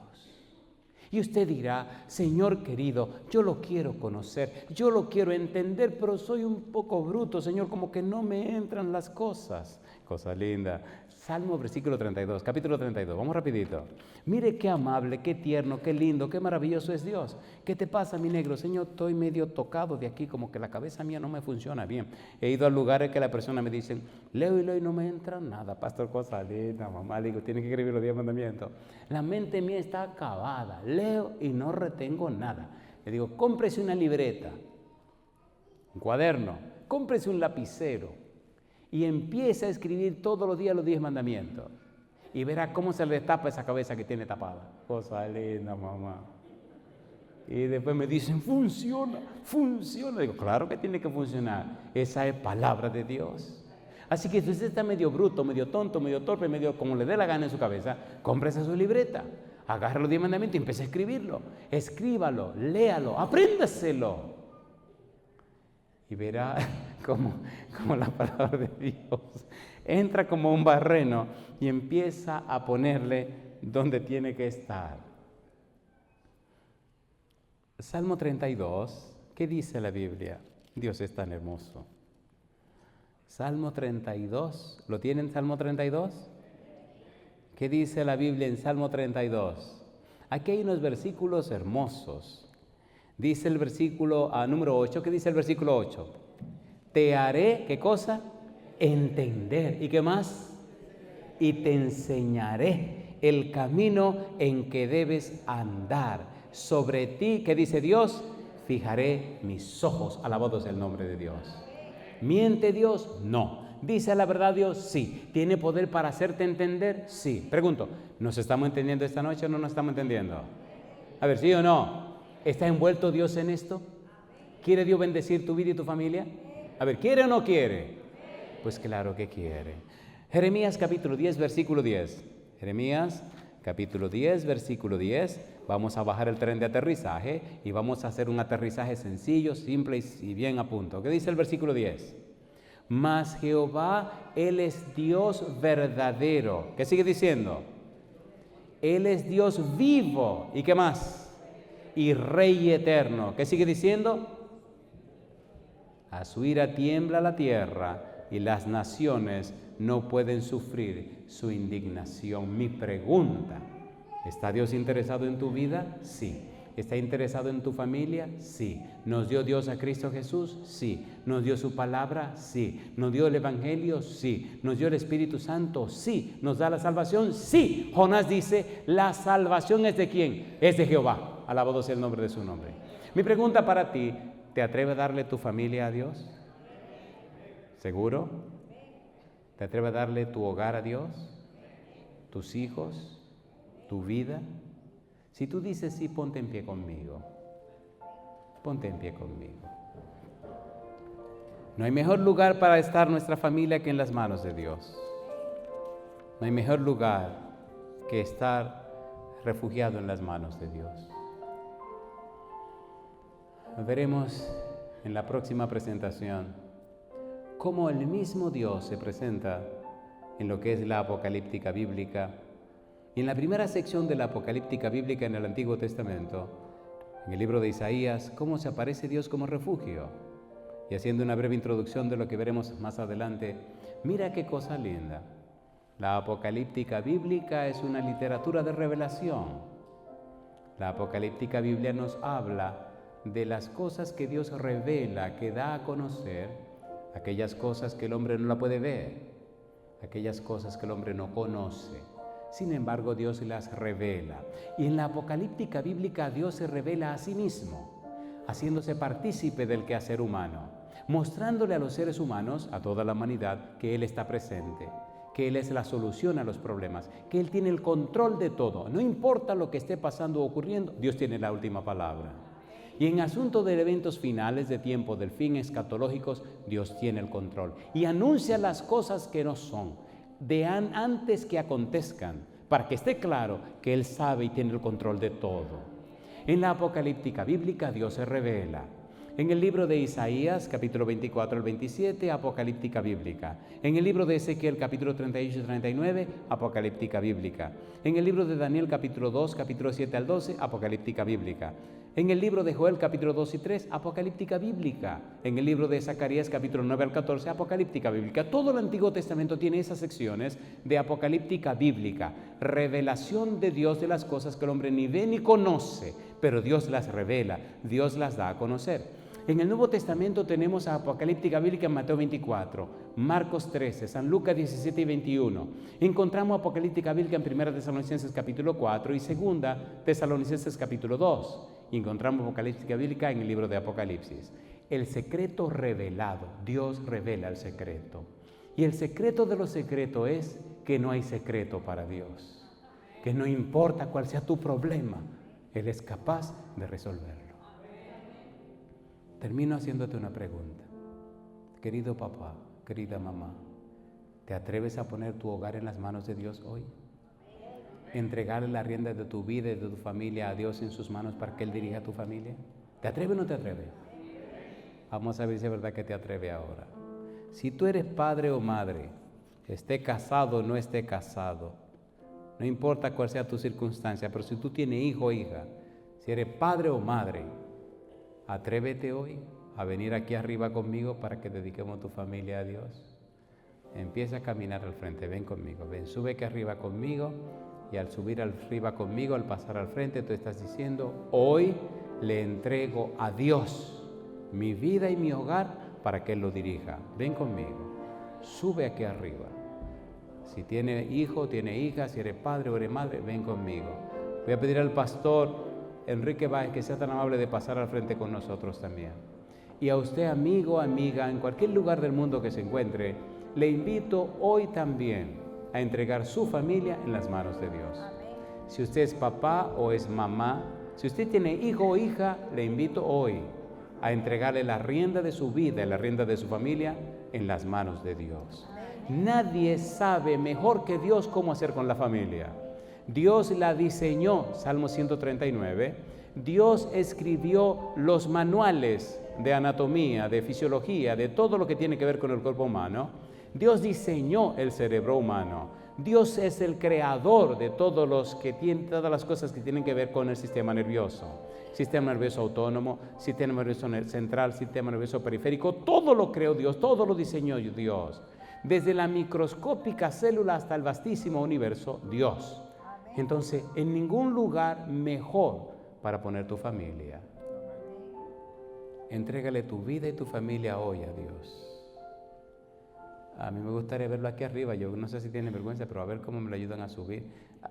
Y usted dirá: Señor querido, yo lo quiero conocer, yo lo quiero entender, pero soy un poco bruto, Señor, como que no me entran las cosas. Cosa linda. Salmo versículo 32, capítulo 32, vamos rapidito. Mire qué amable, qué tierno, qué lindo, qué maravilloso es Dios. ¿Qué te pasa, mi negro? Señor, estoy medio tocado de aquí, como que la cabeza mía no me funciona bien. He ido a lugares que las personas me dicen: leo y no me entra nada, pastor, cosa linda, mamá. Digo, tiene que escribir los 10 mandamientos. La mente mía está acabada, leo y no retengo nada. Le digo: cómprese una libreta, un cuaderno, cómprese un lapicero y empieza a escribir todos los días los 10 mandamientos. Y verá cómo se le tapa esa cabeza que tiene tapada. Cosa linda, mamá. Y después me dicen: funciona, funciona. Digo: claro que tiene que funcionar. Esa es palabra de Dios. Así que si usted está medio bruto, medio tonto, medio torpe, medio como le dé la gana en su cabeza, cómprese su libreta, agarre los 10 mandamientos y empiece a escribirlo. Escríbalo, léalo, apréndaselo. Y verá como la palabra de Dios entra como un barreno y empieza a ponerle donde tiene que estar. Salmo 32, ¿qué dice la Biblia? Dios es tan hermoso. Salmo 32, ¿lo tienen, Salmo 32? ¿Qué dice la Biblia en Salmo 32? Aquí hay unos versículos hermosos. Dice el versículo número 8, ¿qué dice el versículo 8? Te haré, ¿qué cosa? Entender. ¿Y qué más? Y te enseñaré el camino en que debes andar. Sobre ti, ¿qué dice Dios? Fijaré mis ojos. Alabado sea el nombre de Dios. ¿Miente Dios? No. ¿Dice la verdad Dios? Sí. ¿Tiene poder para hacerte entender? Sí. Pregunto, ¿nos estamos entendiendo esta noche o no nos estamos entendiendo? A ver, ¿sí o no? ¿Está envuelto Dios en esto? ¿Quiere Dios bendecir tu vida y tu familia? A ver, ¿quiere o no quiere? Pues claro que quiere. Jeremías capítulo 10, versículo 10. Jeremías capítulo 10, versículo 10. Vamos a bajar el tren de aterrizaje y vamos a hacer un aterrizaje sencillo, simple y bien a punto. ¿Qué dice el versículo 10? Mas Jehová, Él es Dios verdadero. ¿Qué sigue diciendo? Él es Dios vivo. ¿Y qué más? Y Rey eterno. ¿Qué sigue diciendo? A su ira tiembla la tierra y las naciones no pueden sufrir su indignación. Mi pregunta: ¿está Dios interesado en tu vida? Sí. ¿Está interesado en tu familia? Sí. ¿Nos dio Dios a Cristo Jesús? Sí. ¿Nos dio su palabra? Sí. ¿Nos dio el Evangelio? Sí. ¿Nos dio el Espíritu Santo? Sí. ¿Nos da la salvación? Sí. Jonás dice: la salvación es de ¿quién? Es de Jehová. Alabado sea el nombre de su nombre. Mi pregunta para ti: ¿te atreves a darle tu familia a Dios? ¿Seguro? ¿Te atreves a darle tu hogar a Dios? ¿Tus hijos? ¿Tu vida? Si tú dices sí, ponte en pie conmigo. Ponte en pie conmigo. No hay mejor lugar para estar nuestra familia que en las manos de Dios. No hay mejor lugar que estar refugiado en las manos de Dios. Veremos en la próxima presentación cómo el mismo Dios se presenta en lo que es la apocalíptica bíblica. Y en la primera sección de la apocalíptica bíblica en el Antiguo Testamento, en el libro de Isaías, cómo se aparece Dios como refugio. Y haciendo una breve introducción de lo que veremos más adelante, mira qué cosa linda. La apocalíptica bíblica es una literatura de revelación. La apocalíptica Biblia nos habla de las cosas que Dios revela, que da a conocer, aquellas cosas que el hombre no la puede ver, aquellas cosas que el hombre no conoce. Sin embargo, Dios las revela. Y en la apocalíptica bíblica Dios se revela a sí mismo, haciéndose partícipe del quehacer humano, mostrándole a los seres humanos, a toda la humanidad, que Él está presente, que Él es la solución a los problemas, que Él tiene el control de todo. No importa lo que esté pasando o ocurriendo, Dios tiene la última palabra. Y en asunto de eventos finales de tiempo, del fin escatológicos, Dios tiene el control. Y anuncia las cosas que no son, antes que acontezcan, para que esté claro que Él sabe y tiene el control de todo. En la apocalíptica bíblica, Dios se revela. En el libro de Isaías, capítulo 24 al 27, apocalíptica bíblica. En el libro de Ezequiel, capítulo 38 y 39, apocalíptica bíblica. En el libro de Daniel, capítulo 2, capítulo 7 al 12, apocalíptica bíblica. En el libro de Joel, capítulo 2 y 3, apocalíptica bíblica. En el libro de Zacarías, capítulo 9 al 14, apocalíptica bíblica. Todo el Antiguo Testamento tiene esas secciones de apocalíptica bíblica. Revelación de Dios de las cosas que el hombre ni ve ni conoce, pero Dios las revela, Dios las da a conocer. En el Nuevo Testamento tenemos apocalíptica bíblica en Mateo 24, Marcos 13, San Lucas 17 y 21. Encontramos apocalíptica bíblica en 1 Tesalonicenses capítulo 4 y 2 Tesalonicenses capítulo 2. Y encontramos apocalíptica bíblica en el libro de Apocalipsis. El secreto revelado, Dios revela el secreto. Y el secreto de los secretos es que no hay secreto para Dios. Que no importa cuál sea tu problema, Él es capaz de resolverlo. Termino haciéndote una pregunta. Querido papá, querida mamá, ¿te atreves a poner tu hogar en las manos de Dios hoy? ¿Entregarle la rienda de tu vida y de tu familia a Dios en sus manos para que Él dirija a tu familia? ¿Te atreves o no te atreves? Vamos a ver si es verdad que te atreves ahora. Si tú eres padre o madre, esté casado o no esté casado, no importa cuál sea tu circunstancia, pero si tú tienes hijo o hija, si eres padre o madre, atrévete hoy a venir aquí arriba conmigo para que dediquemos tu familia a Dios. Empieza a caminar al frente, ven conmigo, ven, sube aquí arriba conmigo y al subir arriba conmigo, al pasar al frente, tú estás diciendo, hoy le entrego a Dios mi vida y mi hogar para que Él lo dirija. Ven conmigo, sube aquí arriba. Si tiene hijo, tiene hija, si eres padre o eres madre, ven conmigo. Voy a pedir al pastor Enrique Báez que sea tan amable de pasar al frente con nosotros también. Y a usted, amigo, amiga, en cualquier lugar del mundo que se encuentre, le invito hoy también a entregar su familia en las manos de Dios. Si usted es papá o es mamá, si usted tiene hijo o hija, le invito hoy a entregarle la rienda de su vida y la rienda de su familia en las manos de Dios. Nadie sabe mejor que Dios cómo hacer con la familia. Dios la diseñó, Salmo 139, Dios escribió los manuales de anatomía, de fisiología, de todo lo que tiene que ver con el cuerpo humano. Dios diseñó el cerebro humano. Dios es el creador de todas las cosas que tienen que ver con el sistema nervioso. Sistema nervioso autónomo, sistema nervioso central, sistema nervioso periférico, todo lo creó Dios, todo lo diseñó Dios. Desde la microscópica célula hasta el vastísimo universo, Dios. Entonces, en ningún lugar mejor para poner tu familia. Entrégale tu vida y tu familia hoy a Dios. A mí me gustaría verlo aquí arriba. Yo no sé si tiene vergüenza, pero a ver cómo me lo ayudan a subir.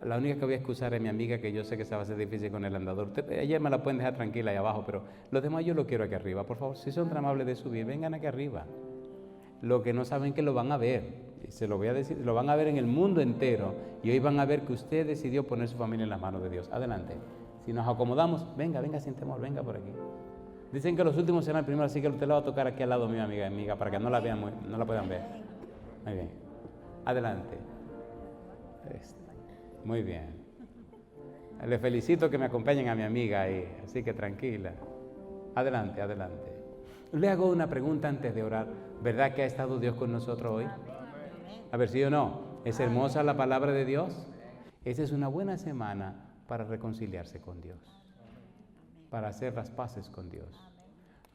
La única que voy a excusar es mi amiga, que yo sé que se va a hacer difícil con el andador. Ella me la pueden dejar tranquila ahí abajo, pero los demás yo lo quiero aquí arriba. Por favor, si son tan amables de subir, vengan aquí arriba. Lo que no saben que lo van a ver. Se lo voy a decir, lo van a ver en el mundo entero y hoy van a ver que usted decidió poner su familia en las manos de Dios. Adelante. Si nos acomodamos, venga sin temor, venga por aquí. Dicen que los últimos serán primero, así que usted la va a tocar aquí al lado mío, amiga, para que no la vean, no la puedan ver. Muy bien. Adelante. Muy bien. Le felicito que me acompañen a mi amiga ahí, así que tranquila. Adelante. Le hago una pregunta antes de orar. ¿Verdad que ha estado Dios con nosotros hoy? A ver, ¿sí o no? ¿Es hermosa la palabra de Dios? Esa es una buena semana para reconciliarse con Dios, para hacer las paces con Dios.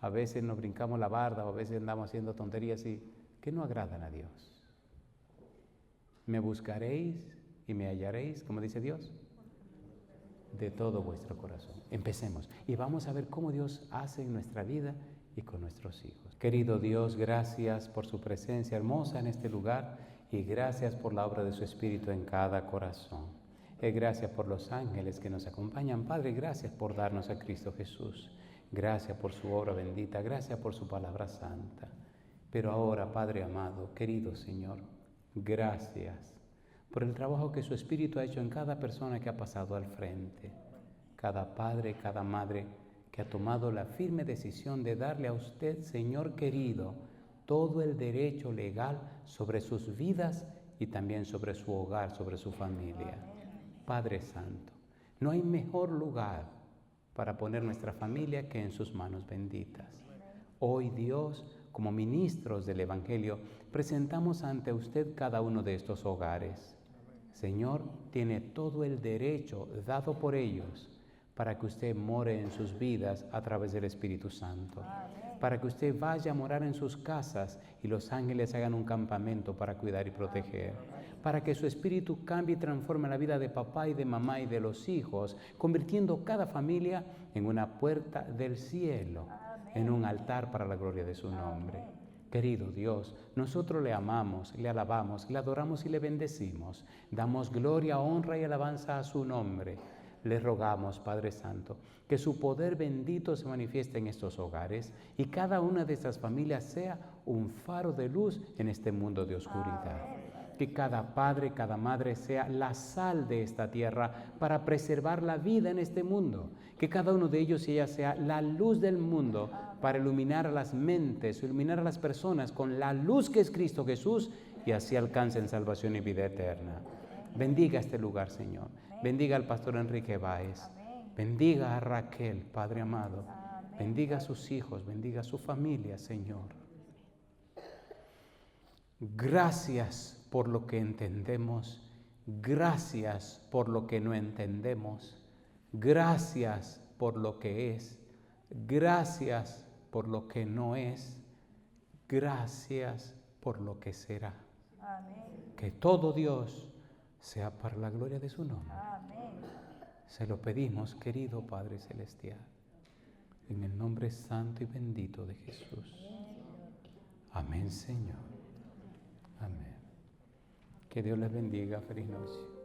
A veces nos brincamos la barda o a veces andamos haciendo tonterías que no agradan a Dios. Me buscaréis y me hallaréis, como dice Dios, de todo vuestro corazón. Empecemos y vamos a ver cómo Dios hace en nuestra vida y con nuestros hijos. Querido Dios, gracias por su presencia hermosa en este lugar Y gracias por la obra de su Espíritu en cada corazón. Y gracias por los ángeles que nos acompañan. Padre, gracias por darnos a Cristo Jesús. Gracias por su obra bendita. Gracias por su palabra santa. Pero ahora, Padre amado, querido Señor, gracias por el trabajo que su Espíritu ha hecho en cada persona que ha pasado al frente. Cada padre, cada madre que ha tomado la firme decisión de darle a usted, Señor querido, todo el derecho legal sobre sus vidas y también sobre su hogar, sobre su familia. Padre Santo, no hay mejor lugar para poner nuestra familia que en sus manos benditas. Hoy, Dios, como ministros del Evangelio, presentamos ante usted cada uno de estos hogares. Señor, tiene todo el derecho dado por ellos para que usted more en sus vidas a través del Espíritu Santo. Para que usted vaya a morar en sus casas y los ángeles hagan un campamento para cuidar y proteger. Para que su espíritu cambie y transforme la vida de papá y de mamá y de los hijos, convirtiendo cada familia en una puerta del cielo, en un altar para la gloria de su nombre. Querido Dios, nosotros le amamos, le alabamos, le adoramos y le bendecimos. Damos gloria, honra y alabanza a su nombre. Le rogamos, Padre Santo, que su poder bendito se manifieste en estos hogares y cada una de estas familias sea un faro de luz en este mundo de oscuridad. Que cada padre, cada madre sea la sal de esta tierra para preservar la vida en este mundo. Que cada uno de ellos y ellas sea la luz del mundo para iluminar a las mentes, iluminar a las personas con la luz que es Cristo Jesús y así alcancen salvación y vida eterna. Bendiga este lugar, Señor. Bendiga al pastor Enrique Báez. Bendiga a Raquel, Padre amado. Bendiga a sus hijos, bendiga a su familia, Señor. Gracias por lo que entendemos. Gracias por lo que no entendemos. Gracias por lo que es. Gracias por lo que no es. Gracias por lo que será. Amén. Que todo Dios sea para la gloria de su nombre. Amén. Se lo pedimos, querido Padre Celestial, en el nombre santo y bendito de Jesús. Amén, Señor. Amén. Que Dios les bendiga. Feliz noche.